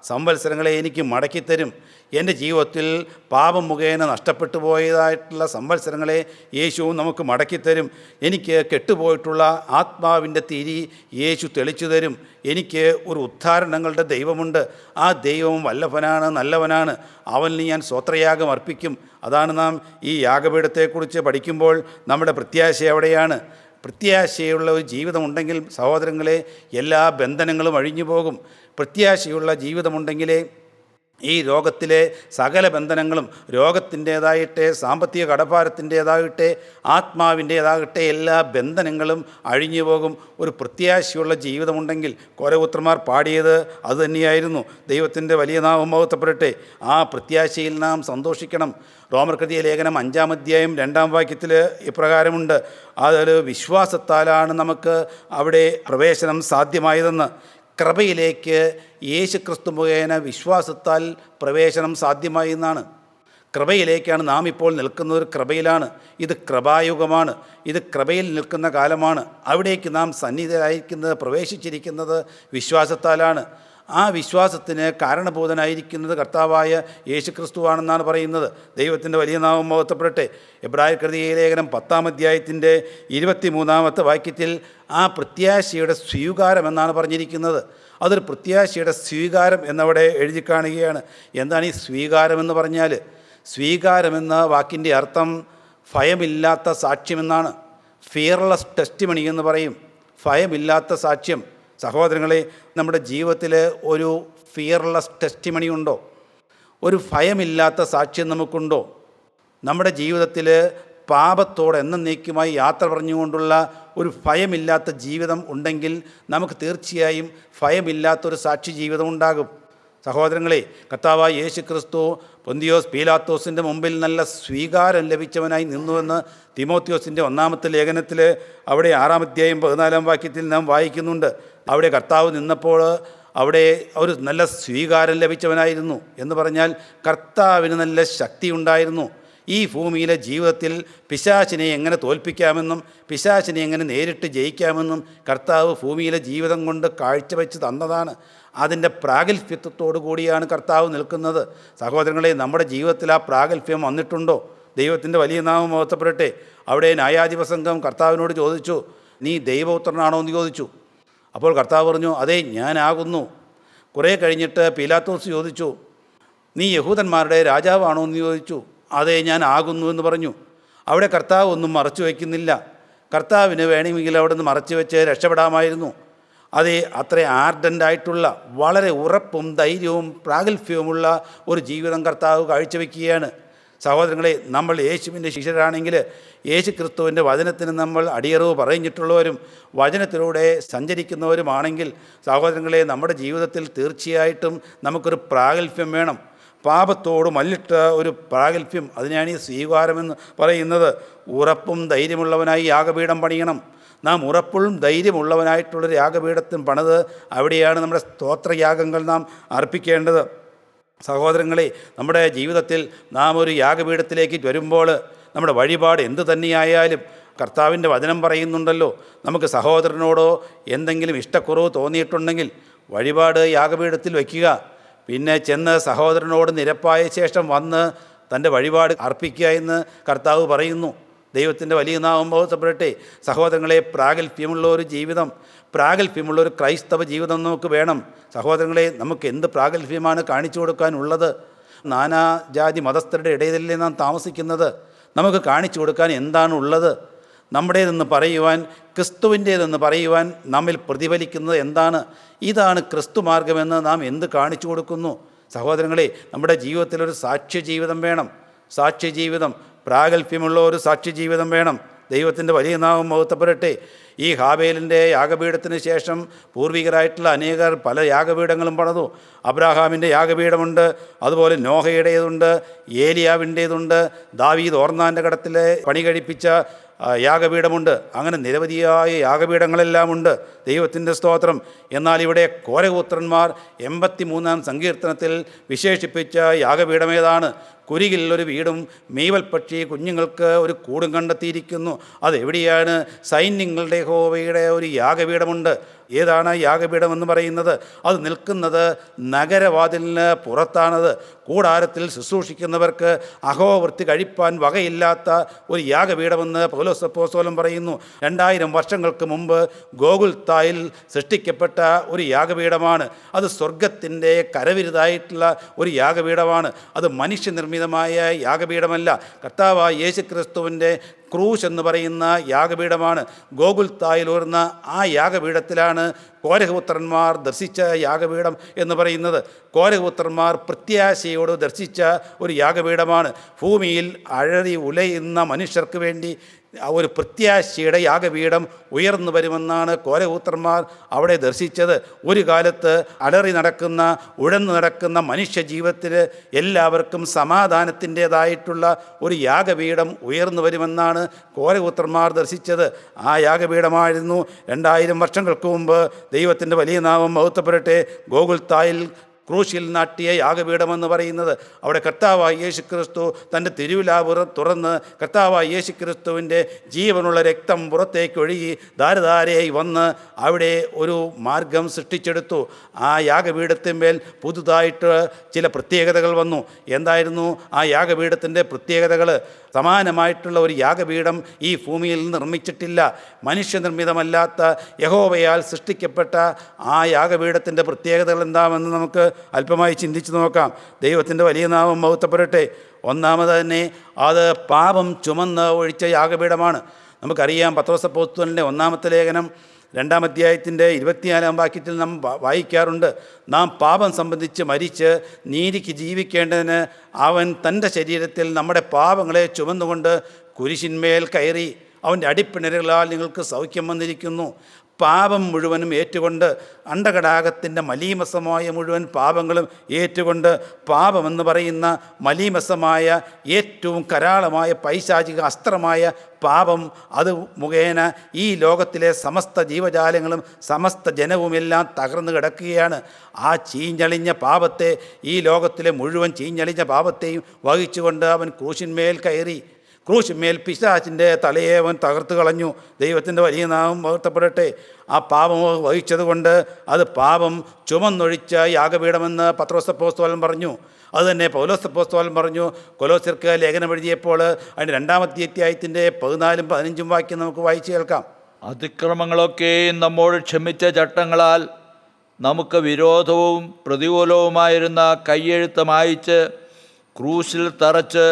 സംവത്സരങ്ങളെ എനിക്ക് മടക്കിത്തരും. എൻ്റെ ജീവിതത്തിൽ പാപം മുഖേന നഷ്ടപ്പെട്ടു പോയതായിട്ടുള്ള സംവത്സരങ്ങളെ യേശു നമുക്ക് മടക്കിത്തരും. എനിക്ക് കെട്ടുപോയിട്ടുള്ള ആത്മാവിൻ്റെ തിരി യേശു തെളിച്ചു തരും. എനിക്ക് ഒരു ഉദ്ധാരണങ്ങളുടെ ദൈവമുണ്ട്. ആ ദൈവം വല്ലഭനാണ്, നല്ലവനാണ്. അവന് ഞാൻ സ്വത്രയാഗം അർപ്പിക്കും. അതാണ് നാം ഈ യാഗപീഠത്തെക്കുറിച്ച് പഠിക്കുമ്പോൾ നമ്മുടെ പ്രത്യാശ എവിടെയാണ്? പ്രത്യാശയുള്ള ഒരു ജീവിതമുണ്ടെങ്കിൽ സഹോദരങ്ങളെ, എല്ലാ ബന്ധനങ്ങളും അഴിഞ്ഞു പോകും. പ്രത്യാശയുള്ള ജീവിതമുണ്ടെങ്കിലേ ഈ ലോകത്തിലെ സകല ബന്ധനങ്ങളും, രോഗത്തിൻ്റേതായിട്ടെ, സാമ്പത്തിക കടഭാരത്തിൻ്റേതാകട്ടെ, ആത്മാവിൻ്റേതാകട്ടെ, എല്ലാ ബന്ധനങ്ങളും അഴിഞ്ഞു പോകും. ഒരു പ്രത്യാശയുള്ള ജീവിതമുണ്ടെങ്കിൽ കോരപുത്രന്മാർ പാടിയത് അതുതന്നെയായിരുന്നു. ദൈവത്തിൻ്റെ വലിയ നാമം മഹത്വപ്പെടട്ടെ. ആ പ്രത്യാശയിൽ നാം സന്തോഷിക്കണം. റോമർക്കെഴുതിയ ലേഖനം 5-ാം അധ്യായം 2-ാം വാക്യത്തിൽ ഇപ്രകാരമുണ്ട്, അതൊരു വിശ്വാസത്താലാണ് നമുക്ക് അവിടെ പ്രവേശനം സാധ്യമായതെന്ന്. കൃപയിലേക്ക് യേശുക്രിസ്തു മുഖേന വിശ്വാസത്താൽ പ്രവേശനം സാധ്യമായി എന്നാണ്. കൃപയിലേക്കാണ് നാം ഇപ്പോൾ നിൽക്കുന്നത്. ഒരു കൃപയിലാണ്. ഇത് കൃപായുഗമാണ്. ഇത് കൃപയിൽ നിൽക്കുന്ന കാലമാണ്. അവിടേക്ക് നാം സന്നിധരായിരിക്കുന്നത്, പ്രവേശിച്ചിരിക്കുന്നത് വിശ്വാസത്താലാണ്. ആ വിശ്വാസത്തിന് കാരണഭൂതനായിരിക്കുന്നത് കർത്താവായ യേശുക്രിസ്തുവാണെന്നാണ് പറയുന്നത്. ദൈവത്തിൻ്റെ വലിയ നാമം മഹത്വപ്പെടട്ടെ. എബ്രായർക്കെഴുതിയ ലേഖനം 10-ാം അധ്യായത്തിൻ്റെ 23-ാമത്തെ വാക്യത്തിൽ ആ പ്രത്യാശയുടെ സ്വീകാരം എന്നാണ് പറഞ്ഞിരിക്കുന്നത്. അതൊരു പ്രത്യാശയുടെ സ്വീകാരം എന്നവിടെ എഴുതി കാണുകയാണ്. എന്താണ് ഈ സ്വീകാരം എന്ന് പറഞ്ഞാൽ? സ്വീകാരമെന്ന വാക്കിൻ്റെ അർത്ഥം ഭയമില്ലാത്ത സാക്ഷ്യമെന്നാണ്. ഫിയർലെസ് ടെസ്റ്റിമണി എന്ന് പറയും. ഭയമില്ലാത്ത സാക്ഷ്യം. സഹോദരങ്ങളെ, നമ്മുടെ ജീവിതത്തിൽ ഒരു ഫിയർലെസ് ടെസ്റ്റിമണി ഉണ്ടോ? ഒരു ഭയമില്ലാത്ത സാക്ഷ്യം നമുക്കുണ്ടോ? നമ്മുടെ ജീവിതത്തിൽ പാപത്തോടെ എന്നേക്കുമായി യാത്ര പറഞ്ഞുകൊണ്ടുള്ള ഒരു ഭയമില്ലാത്ത ജീവിതം ഉണ്ടെങ്കിൽ നമുക്ക് തീർച്ചയായും ഭയമില്ലാത്തൊരു സാക്ഷി ജീവിതം ഉണ്ടാകും. സഹോദരങ്ങളെ, കർത്താവായ യേശു ക്രിസ്തു പൊന്തിയോസ് പീലാത്തോസിൻ്റെ മുമ്പിൽ നല്ല സ്വീകാരം ലഭിച്ചവനായി നിന്നുവെന്ന് തിമോത്തിയോസിൻ്റെ 1-ാമത്തെ ലേഖനത്തിൽ അവിടെ 6-ാം അധ്യായം 14-ാം വാക്യത്തിൽ നാം വായിക്കുന്നുണ്ട്. അവിടെ കർത്താവ് നിന്നപ്പോൾ അവിടെ ഒരു നല്ല സ്വീകാരം ലഭിച്ചവനായിരുന്നു എന്ന് പറഞ്ഞാൽ കർത്താവിന് നല്ല ശക്തി ഉണ്ടായിരുന്നു. ഈ ഭൂമിയിലെ ജീവിതത്തിൽ പിശാചിനെ എങ്ങനെ തോൽപ്പിക്കാമെന്നും പിശാചിനെ എങ്ങനെ നേരിട്ട് ജയിക്കാമെന്നും കർത്താവ് ഭൂമിയിലെ ജീവിതം കൊണ്ട് കാഴ്ചവെച്ച് തന്നതാണ്. അതിൻ്റെ പ്രാഗൽഭ്യത്തോടു കൂടിയാണ് കർത്താവ് നിൽക്കുന്നത്. സഹോദരങ്ങളെ, നമ്മുടെ ജീവിതത്തിൽ ആ പ്രാഗൽഭ്യം വന്നിട്ടുണ്ടോ? ദൈവത്തിൻ്റെ വലിയ നാമം മഹത്വപ്പെടട്ടെ. അവിടെ ന്യായാധിപ സംഘം കർത്താവിനോട് ചോദിച്ചു, നീ ദൈവപുത്രനാണോ എന്ന് ചോദിച്ചു. അപ്പോൾ കർത്താവ് പറഞ്ഞു, അതെ, ഞാനാകുന്നു. കുറേ കഴിഞ്ഞിട്ട് പീലാത്തോസ് ചോദിച്ചു, നീ യഹൂദന്മാരുടെ രാജാവാണോ എന്ന് ചോദിച്ചു. അതെ, ഞാൻ ആകുന്നു എന്ന് പറഞ്ഞു. അവിടെ കർത്താവ് ഒന്നും മറച്ചു വയ്ക്കുന്നില്ല. കർത്താവിന് വേണമെങ്കിൽ അവിടെ നിന്ന് മറച്ചു വെച്ച് രക്ഷപ്പെടാമായിരുന്നു. അതേ, അത്ര ആർഡൻ്റായിട്ടുള്ള വളരെ ഉറപ്പും ധൈര്യവും പ്രാഗൽഭ്യവുമുള്ള ഒരു ജീവിതം കർത്താവ് കാഴ്ചവെക്കുകയാണ്. സഹോദരങ്ങളെ, നമ്മൾ യേശുവിൻ്റെ ശിഷ്യരാണെങ്കിൽ യേശു ക്രിസ്തുവിൻ്റെ വചനത്തിന് നമ്മൾ അടിയറവ് പറഞ്ഞിട്ടുള്ളവരും വചനത്തിലൂടെ സഞ്ചരിക്കുന്നവരുമാണെങ്കിൽ സഹോദരങ്ങളെ, നമ്മുടെ ജീവിതത്തിൽ തീർച്ചയായിട്ടും നമുക്കൊരു പ്രാഗൽഭ്യം വേണം. പാപത്തോട് മല്ലിട്ട ഒരു പ്രാഗൽഭ്യം, അതിനാണ് ഈ സ്വീകാരമെന്ന് പറയുന്നത്. ഉറപ്പും ധൈര്യമുള്ളവനായി യാഗപീഠം പണിയണം. നാം ഉറപ്പും ധൈര്യമുള്ളവനായിട്ടുള്ളൊരു യാഗപീഠത്തിന് പണിത് അവിടെയാണ് നമ്മുടെ സ്തോത്രയാഗങ്ങൾ നാം അർപ്പിക്കേണ്ടത്. സഹോദരങ്ങളെ, നമ്മുടെ ജീവിതത്തിൽ നാം ഒരു യാഗപീഠത്തിലേക്ക് വരുമ്പോൾ നമ്മുടെ വഴിപാട് എന്തു തന്നെയായാലും കർത്താവിൻ്റെ വചനം പറയുന്നുണ്ടല്ലോ, നമുക്ക് സഹോദരനോടോ എന്തെങ്കിലും ഇഷ്ടക്കുറവ് തോന്നിയിട്ടുണ്ടെങ്കിൽ വഴിപാട് യാഗപീഠത്തിൽ വയ്ക്കുക. പിന്നെ ചെന്ന് സഹോദരനോട് നിരപ്പായ ശേഷം വന്ന് തൻ്റെ വഴിപാട് അർപ്പിക്കുക എന്ന് കർത്താവ് പറയുന്നു. ദൈവത്തിൻ്റെ വലിയ നാമം മഹത്വപ്പെടട്ടെ. സഹോദരങ്ങളെ, പ്രാഗൽഭ്യമുള്ള ഒരു ജീവിതം, പ്രാഗൽഭ്യമുള്ള ഒരു ക്രൈസ്തവ ജീവിതം നമുക്ക് വേണം. സഹോദരങ്ങളെ, നമുക്ക് എന്ത് പ്രാഗൽഭ്യമാണ് കാണിച്ചു കൊടുക്കാനുള്ളത്? നാനാജാതി മതസ്ഥരുടെ ഇടയിലല്ലേ നാം താമസിക്കുന്നത്? നമുക്ക് കാണിച്ചു കൊടുക്കാൻ എന്താണുള്ളത്? നമ്മുടേതെന്ന് പറയുവാൻ, ക്രിസ്തുവിൻ്റേതെന്ന് പറയുവാൻ നമ്മിൽ പ്രതിഫലിക്കുന്നത് എന്താണ്? ഇതാണ് ക്രിസ്തു മാർഗമെന്ന് നാം എന്ത് കാണിച്ചു കൊടുക്കുന്നു? സഹോദരങ്ങളെ, നമ്മുടെ ജീവിതത്തിലൊരു സാക്ഷ്യ ജീവിതം വേണം. സാക്ഷ്യ ജീവിതം, പ്രാഗൽഭ്യമുള്ള ഒരു സാക്ഷ്യ ജീവിതം വേണം. ദൈവത്തിൻ്റെ വലിയ നാമം മഹത്വപ്പെടട്ടെ. ഈ ഹാബേലിൻ്റെ യാഗപീഠത്തിന് ശേഷം പൂർവികരായിട്ടുള്ള അനേകർ പല യാഗപീഠങ്ങളും പണിതു. അബ്രാഹാമിൻ്റെ യാഗപീഠമുണ്ട്, അതുപോലെ നോഹയുടേതുണ്ട്, ഏലിയാവിൻ്റേതുണ്ട്, ദാവീദ് ഓർന്നാൻ്റെ കടത്തിലെ പണി കഴിപ്പിച്ച യാഗപീഠമുണ്ട്. അങ്ങനെ നിരവധിയായ യാഗപീഠങ്ങളെല്ലാം ഉണ്ട്. ദൈവത്തിൻ്റെ സ്തോത്രം. എന്നാൽ ഇവിടെ കോരഹപുത്രന്മാർ 83-ാം സങ്കീർത്തനത്തിൽ വിശേഷിപ്പിച്ച യാഗപീഠമേതാണ്? കുരികിൽ ഒരു വീടും മീവൽ പക്ഷി കുഞ്ഞുങ്ങൾക്ക് ഒരു കൂടും കണ്ടെത്തിയിരിക്കുന്നു. അതെവിടെയാണ്? സൈന്യങ്ങളുടെ യഹോവയുടെ ഒരു യാഗപീഠമുണ്ട്. ഏതാണ് യാഗപീഠം എന്ന് പറയുന്നത്? അത് നിൽക്കുന്നത് നഗരവാതിലിന് പുറത്താണത്. കൂടാരത്തിൽ ശുശ്രൂഷിക്കുന്നവർക്ക് അഹോവൃത്തി കഴിപ്പാൻ വകയില്ലാത്ത ഒരു യാഗപീഠമെന്ന് പൗലോസ് അപ്പോസ്തലൻ പറയുന്നു. 2000 വർഷങ്ങൾക്ക് മുമ്പ് ഗോകുൽത്തായിൽ സൃഷ്ടിക്കപ്പെട്ട ഒരു യാഗപീഠമാണ്. അത് സ്വർഗത്തിൻ്റെ കരവിരുതായിട്ടുള്ള ഒരു യാഗപീഠമാണ്. അത് മനുഷ്യനിർമ്മിതമായ യാഗപീഠമല്ല. കർത്താവായ യേശു ക്രിസ്തുവിൻ്റെ ക്രൂശ് എന്ന് പറയുന്ന യാഗപീഠമാണ്. ഗോകുൽത്തായിൽ ഉയർന്ന ആ യാഗപീഠത്തിലാണ് കോരഹപുത്രന്മാർ ദർശിച്ച യാഗപീഠം എന്ന് പറയുന്നത്. കോരഹപുത്രന്മാർ പ്രത്യാശയോട് ദർശിച്ച ഒരു യാഗപീഠമാണ്. ഭൂമിയിൽ അഴറി ഉലയുന്ന മനുഷ്യർക്ക് വേണ്ടി ഒരു പ്രത്യാശയുടെ യാഗപീഠം ഉയർന്നു വരുമെന്നാണ് കോരഹപുത്രന്മാർ അവിടെ ദർശിച്ചത്. ഒരു കാലത്ത് അലറി നടക്കുന്ന, ഉഴന്നു നടക്കുന്ന മനുഷ്യ ജീവിതത്തിൽ എല്ലാവർക്കും സമാധാനത്തിൻ്റേതായിട്ടുള്ള ഒരു യാഗപീഠം ഉയർന്നു വരുമെന്നാണ് കോരഹപുത്രന്മാർ ദർശിച്ചത്. ആ യാഗപീഠമായിരുന്നു 2000 വർഷങ്ങൾക്ക് മുമ്പ് ദൈവത്തിൻ്റെ വലിയ നാമം മഹത്വപ്പെടട്ടെ ഗോകുൽത്തായിൽ ക്രൂശിൽ നാട്ടിയ യാഗപീഠമെന്ന് പറയുന്നത്. അവിടെ കർത്താവായ യേശു ക്രിസ്തു തൻ്റെ തിരുവിലാവ് തുറന്ന് കർത്താവായ യേശു ക്രിസ്തുവിൻ്റെ ജീവനുള്ള രക്തം പുറത്തേക്ക് ഒഴുകി ധാരധാരയായി വന്ന് അവിടെ ഒരു മാർഗം സൃഷ്ടിച്ചെടുത്തു. ആ യാഗപീഠത്തിന്മേൽ പുതുതായിട്ട് ചില പ്രത്യേകതകൾ വന്നു. എന്തായിരുന്നു ആ യാഗപീഠത്തിൻ്റെ പ്രത്യേകതകൾ? സമാനമായിട്ടുള്ള ഒരു യാഗപീഠം ഈ ഭൂമിയിൽ നിർമ്മിച്ചിട്ടില്ല. മനുഷ്യനിർമ്മിതമല്ലാത്ത യഹോവയാൽ സൃഷ്ടിക്കപ്പെട്ട ആ യാഗപീഠത്തിൻ്റെ പ്രത്യേകതകൾ എന്താണെന്ന് നമുക്ക് അല്പമായി ചിന്തിച്ച് നോക്കാം. ദൈവത്തിൻ്റെ വലിയ നാമം മഹത്വപ്പെടട്ടെ. ഒന്നാമത് തന്നെ അത് പാപം ചുമന്ന് ഒഴിച്ച യാഗപീഠമാണ്. നമുക്കറിയാം, പത്രോസ് അപ്പോസ്തലൻ്റെ ഒന്നാമത്തെ ലേഖനം 2-ാം അധ്യായത്തിൻ്റെ 24-ാം വാക്യത്തിൽ നാം വായിക്കാറുണ്ട്, നാം പാപം സംബന്ധിച്ച് മരിച്ച് നീതിക്ക് ജീവിക്കേണ്ടതിന് അവൻ തൻ്റെ ശരീരത്തിൽ നമ്മുടെ പാപങ്ങളെ ചുമന്നുകൊണ്ട് കുരിശിന്മേൽ കയറി. അവൻ്റെ അടിപ്പിണരുകളാൽ നിങ്ങൾക്ക് സൗഖ്യം വന്നിരിക്കുന്നു. പാപം മുഴുവനും ഏറ്റുകൊണ്ട്, അണ്ടകടാകത്തിൻ്റെ മലീമസമായ മുഴുവൻ പാപങ്ങളും ഏറ്റുകൊണ്ട്, പാപമെന്ന് പറയുന്ന മലീമസമായ ഏറ്റവും കരാളമായ പൈശാചിക അസ്ത്രമായ പാപം, അത് മുഖേന ഈ ലോകത്തിലെ സമസ്ത ജീവജാലങ്ങളും സമസ്ത ജനവുമെല്ലാം തകർന്നു കിടക്കുകയാണ്. ആ ചീഞ്ഞളിഞ്ഞ പാപത്തെ, ഈ ലോകത്തിലെ മുഴുവൻ ചീഞ്ഞളിഞ്ഞ പാപത്തെയും വഹിച്ചുകൊണ്ട് അവൻ ക്രൂശിന്മേൽ കയറി. ക്രൂശിന്മേൽ പിശാചിൻ്റെ തലയെ അവൻ തകർത്ത് കളഞ്ഞു. ദൈവത്തിൻ്റെ വലിയ നാമം മഹത്വപ്പെടട്ടെ. ആ പാപം വഹിച്ചത് കൊണ്ട് അത് പാപം ചുമന്നൊഴിച്ച യാഗപീഠമെന്ന് പത്രോസ് അപ്പോസ്തലൻ പറഞ്ഞു. അതുതന്നെ പൗലോസ് അപ്പോസ്തലൻ പറഞ്ഞു. കൊലോസ്യർക്ക് ലേഖനം എഴുതിയപ്പോൾ അതിൻ്റെ 2-ാം അധ്യായത്തിൻ്റെ 14-ും 15-ഉം വാക്യം നമുക്ക് വായിച്ചു കേൾക്കാം. അതിക്രമങ്ങളൊക്കെയും നമ്മോട് ക്ഷമിച്ച ചട്ടങ്ങളാൽ നമുക്ക് വിരോധവും പ്രതികൂലവുമായിരുന്ന കയ്യെഴുത്ത് മായിച്ച് ക്രൂശിൽ തറച്ച്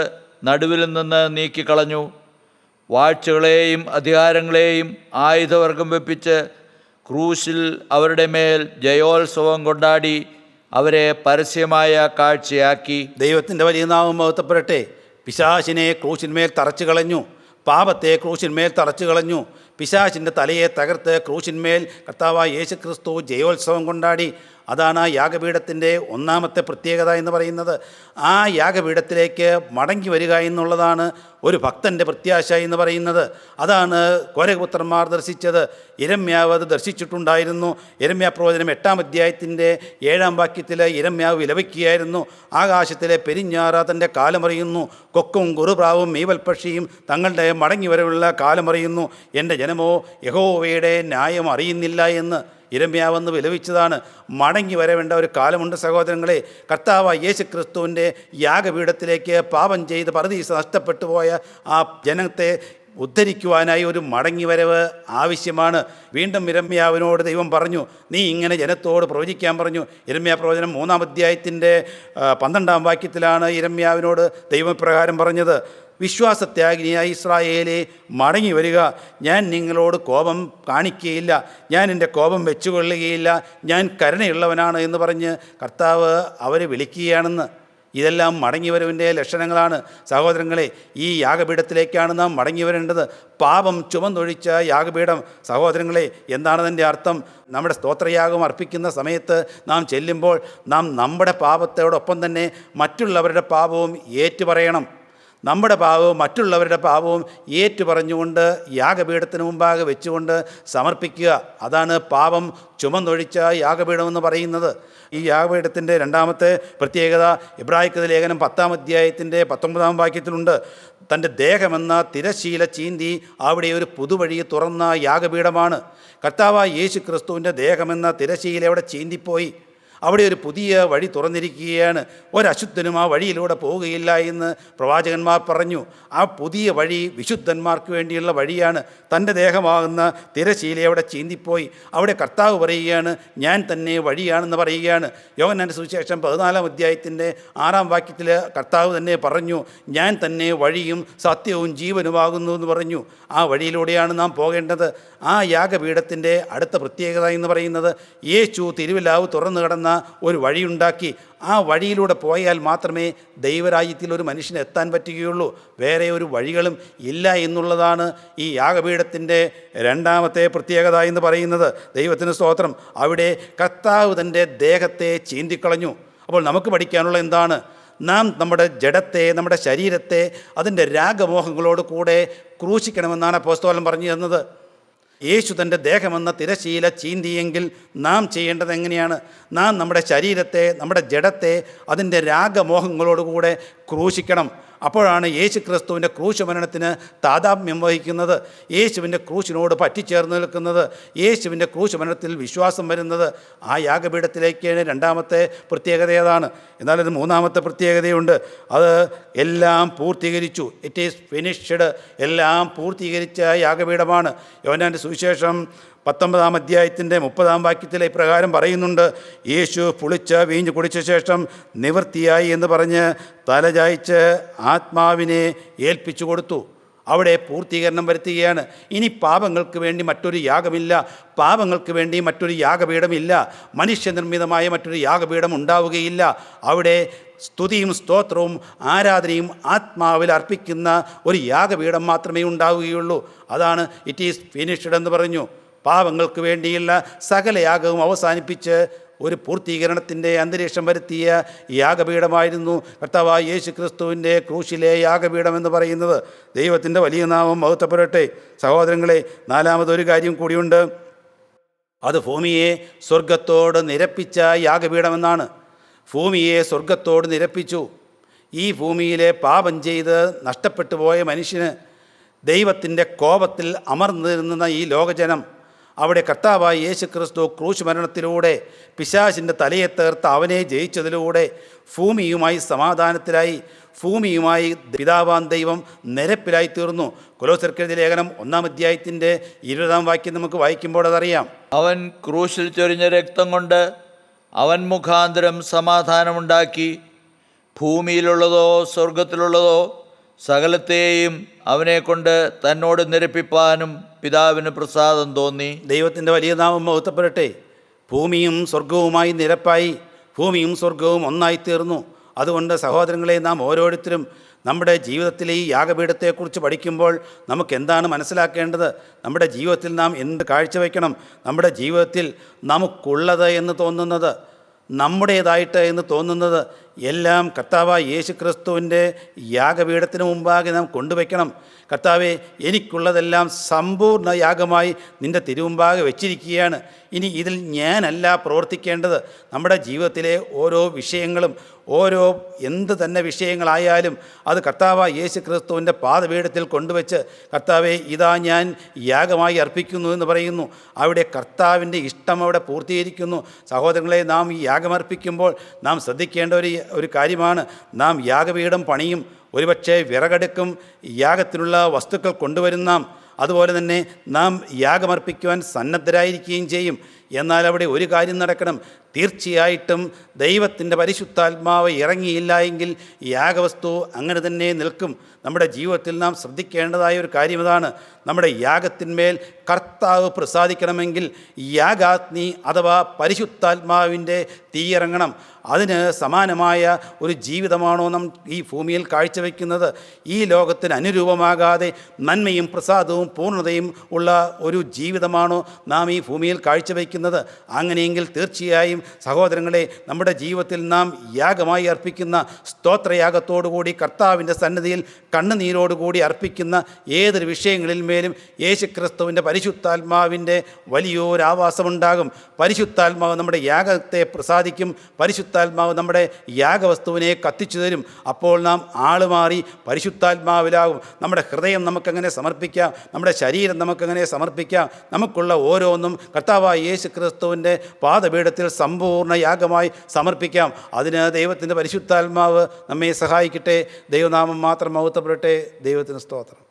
നടുവിൽ നിന്ന് നീക്കിക്കളഞ്ഞു. വാഴ്ചകളെയും അധികാരങ്ങളെയും ആയുധവർഗം വെപ്പിച്ച് ക്രൂശിൽ അവരുടെ മേൽ ജയോത്സവം കൊണ്ടാടി അവരെ പരസ്യമായ കാഴ്ചയാക്കി. ദൈവത്തിൻ്റെ വലിയ നാമം മഹത്വപ്പെടട്ടെ. പിശാചിനെ ക്രൂശിന്മേൽ തറച്ചു കളഞ്ഞു. പാപത്തെ ക്രൂശിന്മേൽ തറച്ചു കളഞ്ഞു. പിശാചിൻ്റെ തലയെ തകർത്ത് ക്രൂശിന്മേൽ കർത്താവായ യേശു ക്രിസ്തു ജയോത്സവം കൊണ്ടാടി. അതാണ് ആ യാഗപീഠത്തിൻ്റെ ഒന്നാമത്തെ പ്രത്യേകത എന്ന് പറയുന്നത്. ആ യാഗപീഠത്തിലേക്ക് മടങ്ങി വരിക എന്നുള്ളതാണ് ഒരു ഭക്തൻ്റെ പ്രത്യാശ എന്ന് പറയുന്നത്. അതാണ് കോരഹപുത്രന്മാർ ദർശിച്ചത്. യിരെമ്യാവ് അത് ദർശിച്ചിട്ടുണ്ടായിരുന്നു. യിരെമ്യാ പ്രവചനം 8-ാം അധ്യായത്തിൻ്റെ 7-ാം വാക്യത്തിൽ യിരെമ്യാവ് വിലപിക്കുകയായിരുന്നു. ആകാശത്തിലെ പെരിഞ്ഞാറ തൻ്റെ കാലമറിയുന്നു, കൊക്കും കുറുപ്രാവും മീവൽപക്ഷിയും തങ്ങളുടെ മടങ്ങി വരവുള്ള കാലമറിയുന്നു, എൻ്റെ ജനമോ യഹോവയുടെ ന്യായം അറിയുന്നില്ല എന്ന് യിരെമ്യാവെന്ന് വിലപിച്ചതാണ്. മടങ്ങി വരവേണ്ട ഒരു കാലമുണ്ട് സഹോദരങ്ങളെ. കർത്താവായ യേശു ക്രിസ്തുവിൻ്റെ യാഗപീഠത്തിലേക്ക് പാപം ചെയ്ത് പറുദീസ നഷ്ടപ്പെട്ടു പോയ ആ ജനത്തെ ഉദ്ധരിക്കുവാനായി ഒരു മടങ്ങിവരവ് ആവശ്യമാണ്. വീണ്ടും യിരെമ്യാവിനോട് ദൈവം പറഞ്ഞു, നീ ഇങ്ങനെ ജനത്തോട് പ്രവചിക്കാൻ പറഞ്ഞു. യിരെമ്യാ പ്രവചനം 3-ാം അധ്യായത്തിൻ്റെ 12-ാം വാക്യത്തിലാണ് യിരെമ്യാവിനോട് ദൈവം പ്രകാരം പറഞ്ഞത്, വിശ്വാസത്യാഗിനിയായ ഇസ്രായേലേ, മടങ്ങി വരിക. ഞാൻ നിങ്ങളോട് കോപം കാണിക്കുകയില്ല, ഞാൻ എൻ്റെ കോപം വെച്ചുകൊള്ളുകയില്ല, ഞാൻ കരുണയുള്ളവനാണ് എന്ന് പറഞ്ഞ് കർത്താവ് അവരെ വിളിക്കുകയാണെന്ന്. ഇതെല്ലാം മടങ്ങിവരവിൻ്റെ ലക്ഷണങ്ങളാണ് സഹോദരങ്ങളെ. ഈ യാഗപീഠത്തിലേക്കാണ് നാം മടങ്ങി വരേണ്ടത്. പാപം ചുമന്നൊഴിച്ച യാഗപീഠം. സഹോദരങ്ങളെ, എന്താണതിൻ്റെ അർത്ഥം? നമ്മുടെ സ്തോത്രയാഗം അർപ്പിക്കുന്ന സമയത്ത് നാം ചെല്ലുമ്പോൾ നാം നമ്മുടെ പാപത്തോടൊപ്പം തന്നെ മറ്റുള്ളവരുടെ പാപവും ഏറ്റുപറയണം. നമ്മുടെ പാപവും മറ്റുള്ളവരുടെ പാപവും ഏറ്റുപറഞ്ഞുകൊണ്ട് യാഗപീഠത്തിന് മുമ്പാകെ വെച്ചുകൊണ്ട് സമർപ്പിക്കുക. അതാണ് പാപം ചുമന്നൊഴിച്ച യാഗപീഠമെന്ന് പറയുന്നത്. ഈ യാഗപീഠത്തിൻ്റെ രണ്ടാമത്തെ പ്രത്യേകത എബ്രായർക്ക് ലേഖനം 10-ാം അധ്യായത്തിൻ്റെ 19-ാം വാക്യത്തിലുണ്ട്. തൻ്റെ ദേഹമെന്ന തിരശീല ചീന്തി അവിടെ ഒരു പുതുവഴി തുറന്ന യാഗപീഠമാണ്. കർത്താവായ യേശു ക്രിസ്തുവിൻ്റെ ദേഹമെന്ന തിരശീല അവിടെ ചീന്തിപ്പോയി. അവിടെ ഒരു പുതിയ വഴി തുറന്നിരിക്കുകയാണ്. ഒരശുദ്ധനും ആ വഴിയിലൂടെ പോവുകയില്ല എന്ന് പ്രവാചകന്മാർ പറഞ്ഞു. ആ പുതിയ വഴി വിശുദ്ധന്മാർക്ക് വേണ്ടിയുള്ള വഴിയാണ്. തൻ്റെ ദേഹമാകുന്ന തിരശീല അവിടെ ചീന്തിപ്പോയി. അവിടെ കർത്താവ് പറയുകയാണ്, ഞാൻ തന്നെ വഴിയാണെന്ന് പറയുകയാണ്. യോഹന്നാന്റെ സുവിശേഷം 14-ാം അധ്യായത്തിൻ്റെ 6-ാം വാക്യത്തിൽ കർത്താവ് തന്നെ പറഞ്ഞു, ഞാൻ തന്നെ വഴിയും സത്യവും ജീവനുമാകുന്നു എന്ന് പറഞ്ഞു. ആ വഴിയിലൂടെയാണ് നാം പോകേണ്ടത്. ആ യാഗപീഠത്തിൻ്റെ അടുത്ത പ്രത്യേകത എന്ന് പറയുന്നത്, യേശു തിരുവിലാവ് തുറന്നു കിടന്ന ഒരു വഴിയുണ്ടാക്കി. ആ വഴിയിലൂടെ പോയാൽ മാത്രമേ ദൈവരാജ്യത്തിൽ ഒരു മനുഷ്യന് എത്താൻ പറ്റുകയുള്ളൂ. വേറെ ഒരു വഴികളും ഇല്ല എന്നുള്ളതാണ് ഈ യാഗപീഠത്തിൻ്റെ രണ്ടാമത്തെ പ്രത്യേകത എന്ന് പറയുന്നത്. ദൈവത്തിന് സ്തോത്രം. അവിടെ കർത്താവ് തൻ്റെ ദേഹത്തെ ചീന്തിക്കളഞ്ഞു. അപ്പോൾ നമുക്ക് പഠിക്കാനുള്ള എന്താണ്? നാം നമ്മുടെ ജഡത്തെ, നമ്മുടെ ശരീരത്തെ അതിൻ്റെ രാഗമോഹങ്ങളോട് കൂടെ ക്രൂശിക്കണമെന്നാണ് അപ്പോസ്തലൻ പറഞ്ഞു തന്നത്. യേശു തൻ്റെ ദേഹമെന്ന തിരശീല ചീന്തിയെങ്കിൽ നാം ചെയ്യേണ്ടത് എങ്ങനെയാണ്? നാം നമ്മുടെ ശരീരത്തെ, നമ്മുടെ ജഡത്തെ അതിൻ്റെ രാഗമോഹങ്ങളോടുകൂടെ ക്രൂശിക്കണം. അപ്പോഴാണ് യേശു ക്രിസ്തുവിൻ്റെ ക്രൂശ് മരണത്തിന് താതാത്മ്യം വഹിക്കുന്നത്, യേശുവിൻ്റെ ക്രൂശിനോട് പറ്റിച്ചേർന്ന് നിൽക്കുന്നത്, യേശുവിൻ്റെ ക്രൂശ് മരണത്തിൽ വിശ്വാസം വരുന്നത്. ആ യാഗപീഠത്തിലേക്ക് രണ്ടാമത്തെ പ്രത്യേകത ഏതാണ്? എന്നാൽ ഇത് മൂന്നാമത്തെ പ്രത്യേകതയുണ്ട്. അത് എല്ലാം പൂർത്തീകരിച്ചു. It is finished. എല്ലാം പൂർത്തീകരിച്ച യാഗപീഠമാണ്. യോഹന്നാൻ്റെ സുവിശേഷം 19-ാം അധ്യായത്തിൻ്റെ 30-ാം വാക്യത്തിൽ ഇപ്രകാരം പറയുന്നുണ്ട്: യേശു പുളിച്ച് വീഞ്ഞ് കുടിച്ച ശേഷം നിവൃത്തിയായി എന്ന് പറഞ്ഞ് തലചായ്ച്ച് ആത്മാവിനെ ഏൽപ്പിച്ചു കൊടുത്തു. അവിടെ പൂർത്തീകരണം വരുത്തുകയാണ്. ഇനി പാപങ്ങൾക്ക് വേണ്ടി മറ്റൊരു യാഗമില്ല, പാപങ്ങൾക്ക് വേണ്ടി മറ്റൊരു യാഗപീഠമില്ല, മനുഷ്യനിർമ്മിതമായ മറ്റൊരു യാഗപീഠം ഉണ്ടാവുകയില്ല. അവിടെ സ്തുതിയും സ്തോത്രവും ആരാധനയും ആത്മാവിൽ അർപ്പിക്കുന്ന ഒരു യാഗപീഠം മാത്രമേ ഉണ്ടാവുകയുള്ളൂ. അതാണ് ഇറ്റ് ഈസ് ഫിനിഷ്ഡ് എന്ന് പറഞ്ഞു. പാപങ്ങൾക്ക് വേണ്ടിയുള്ള സകല യാഗവും അവസാനിപ്പിച്ച് ഒരു പൂർത്തീകരണത്തിൻ്റെ അന്തരീക്ഷം വരുത്തിയ യാഗപീഠമായിരുന്നു കർത്താവായ യേശു ക്രിസ്തുവിൻ്റെ ക്രൂശിലെ യാഗപീഠം എന്ന് പറയുന്നത്. ദൈവത്തിൻ്റെ വലിയ നാമം മഹത്വപ്പെടട്ടെ. സഹോദരങ്ങളെ, നാലാമതൊരു കാര്യം കൂടിയുണ്ട്. അത് ഭൂമിയെ സ്വർഗത്തോട് നിരപ്പിച്ച യാഗപീഠമെന്നാണ്. ഭൂമിയെ സ്വർഗത്തോട് നിരപ്പിച്ചു. ഈ ഭൂമിയിലെ പാപം ചെയ്ത് നഷ്ടപ്പെട്ടു പോയ മനുഷ്യന്, ദൈവത്തിൻ്റെ കോപത്തിൽ അമർന്നിരുന്ന ഈ ലോകജനം, അവിടെ കർത്താവായ യേശു ക്രിസ്തു ക്രൂശ് മരണത്തിലൂടെ പിശാചിൻ്റെ തലയെ തേർത്ത് അവനെ ജയിച്ചതിലൂടെ ഭൂമിയുമായി സമാധാനത്തിലായി, ഭൂമിയുമായി പിതാവാൻ ദൈവം നിരപ്പിലായി തീർന്നു. കൊലോസ്യർക്കെഴുതിയ ലേഖനം 1-ാം അധ്യായത്തിൻ്റെ 20-ാം വാക്യം നമുക്ക് വായിക്കുമ്പോൾ അതറിയാം. അവൻ ക്രൂശിൽ ചൊരിഞ്ഞ രക്തം കൊണ്ട് അവൻ മുഖാന്തരം സമാധാനമുണ്ടാക്കി, ഭൂമിയിലുള്ളതോ സ്വർഗത്തിലുള്ളതോ സകലത്തെയും അവനെക്കൊണ്ട് തന്നോട് നിരപ്പിപ്പാനും പിതാവിന് പ്രസാദം തോന്നി. ദൈവത്തിൻ്റെ വലിയ നാമം മഹത്വപ്പെടട്ടെ. ഭൂമിയും സ്വർഗവുമായി നിരപ്പായി, ഭൂമിയും സ്വർഗവും ഒന്നായിത്തീർന്നു. അതുകൊണ്ട് സഹോദരങ്ങളെ, നാം ഓരോരുത്തരും നമ്മുടെ ജീവിതത്തിലെ ഈ യാഗപീഠത്തെക്കുറിച്ച് പഠിക്കുമ്പോൾ നമുക്ക് എന്താണ് മനസ്സിലാക്കേണ്ടത്? നമ്മുടെ ജീവിതത്തിൽ നാം എന്ത് കാഴ്ചവെക്കണം? നമ്മുടെ ജീവിതത്തിൽ നമുക്കുള്ളത് എന്ന് തോന്നുന്നത്, നമ്മുടേതായിട്ട് എന്ന് തോന്നുന്നത് എല്ലാം കർത്താവായ യേശു ക്രിസ്തുവിൻ്റെ യാഗപീഠത്തിന് മുമ്പാകെ നാം കൊണ്ടുവയ്ക്കണം. കർത്താവെ, എനിക്കുള്ളതെല്ലാം സമ്പൂർണ്ണ യാഗമായി നിൻ്റെ തിരുമുമ്പാകെ വെച്ചിരിക്കുകയാണ്. ഇനി ഇതിൽ ഞാനല്ല പ്രവർത്തിക്കേണ്ടത്. നമ്മുടെ ജീവിതത്തിലെ ഓരോ വിഷയങ്ങളും, ഓരോ എന്ത് തന്നെ വിഷയങ്ങളായാലും അത് കർത്താവായ യേശു ക്രിസ്തുവിൻ്റെ പാദപീഠത്തിൽ കൊണ്ടുവച്ച്, കർത്താവെ, ഇതാ ഞാൻ യാഗമായി അർപ്പിക്കുന്നു എന്ന് പറയുന്നു. അവിടെ കർത്താവിൻ്റെ ഇഷ്ടം അവിടെ പൂർത്തീകരിക്കുന്നു. സഹോദരങ്ങളെ, നാം ഈ യാഗമർപ്പിക്കുമ്പോൾ നാം ശ്രദ്ധിക്കേണ്ട ഒരു കാര്യമാണ്, നാം യാഗപീഠം പണിയും, ഒരുപക്ഷെ വിറകെടുക്കും, യാഗത്തിനുള്ള വസ്തുക്കൾ കൊണ്ടുവരും നാം. അതുപോലെ തന്നെ നാം യാഗമർപ്പിക്കുവാൻ സന്നദ്ധരായിരിക്കുകയും ചെയ്യും. എന്നാൽ അവിടെ ഒരു കാര്യം നടക്കണം. തീർച്ചയായിട്ടും ദൈവത്തിൻ്റെ പരിശുദ്ധാത്മാവ് ഇറങ്ങിയില്ല എങ്കിൽ യാഗവസ്തു അങ്ങനെ തന്നെ നിൽക്കും. നമ്മുടെ ജീവിതത്തിൽ നാം ശ്രദ്ധിക്കേണ്ടതായ ഒരു കാര്യം ഇതാണ്. നമ്മുടെ യാഗത്തിന്മേൽ കർത്താവ് പ്രസാദിക്കണമെങ്കിൽ യാഗാഗ്നി അഥവാ പരിശുദ്ധാത്മാവിൻ്റെ തീയിറങ്ങണം. അതിന് സമാനമായ ഒരു ജീവിതമാണോ നാം ഈ ഭൂമിയിൽ കാഴ്ചവെക്കുന്നത്? ഈ ലോകത്തിന് അനുരൂപമാകാതെ നന്മയും പ്രസാദവും പൂർണ്ണതയും ഉള്ള ഒരു ജീവിതമാണോ നാം ഈ ഭൂമിയിൽ കാഴ്ചവെക്കുന്നത്? അങ്ങനെയെങ്കിൽ തീർച്ചയായും സഹോദരങ്ങളെ, നമ്മുടെ ജീവിതത്തിൽ നാം യാഗമായി അർപ്പിക്കുന്ന സ്തോത്രയാഗത്തോടുകൂടി കർത്താവിൻ്റെ സന്നിധിയിൽ കണ്ണുനീരോടുകൂടി അർപ്പിക്കുന്ന ഏതൊരു വിഷയങ്ങളിൽ മേലും യേശുക്രിസ്തുവിൻ്റെ പരിശുദ്ധാത്മാവിൻ്റെ വലിയൊരാവാസമുണ്ടാകും. പരിശുദ്ധാത്മാവ് നമ്മുടെ യാഗത്തെ പ്രസാദിക്കും. പരിശുദ്ധാത്മാവ് നമ്മുടെ യാഗവസ്തുവിനെ കത്തിച്ചു തരും. അപ്പോൾ നാം ആളുമാറി പരിശുദ്ധാത്മാവിലാകും. നമ്മുടെ ഹൃദയം നമുക്കങ്ങനെ സമർപ്പിക്കാം, നമ്മുടെ ശരീരം നമുക്കങ്ങനെ സമർപ്പിക്കാം. നമുക്കുള്ള ഓരോന്നും കർത്താവായ യേശു ക്രിസ്തുവിൻ്റെ പാദപീഠത്തിൽ സമ്പൂർണ്ണ യാഗമായി സമർപ്പിക്കാം. അതിന് ദൈവത്തിൻ്റെ പരിശുദ്ധാത്മാവ് നമ്മെ സഹായിക്കട്ടെ. ദൈവനാമം മാത്രം മഹത്വപ്പെടട്ടെ. ദൈവത്തിന് സ്തോത്രം.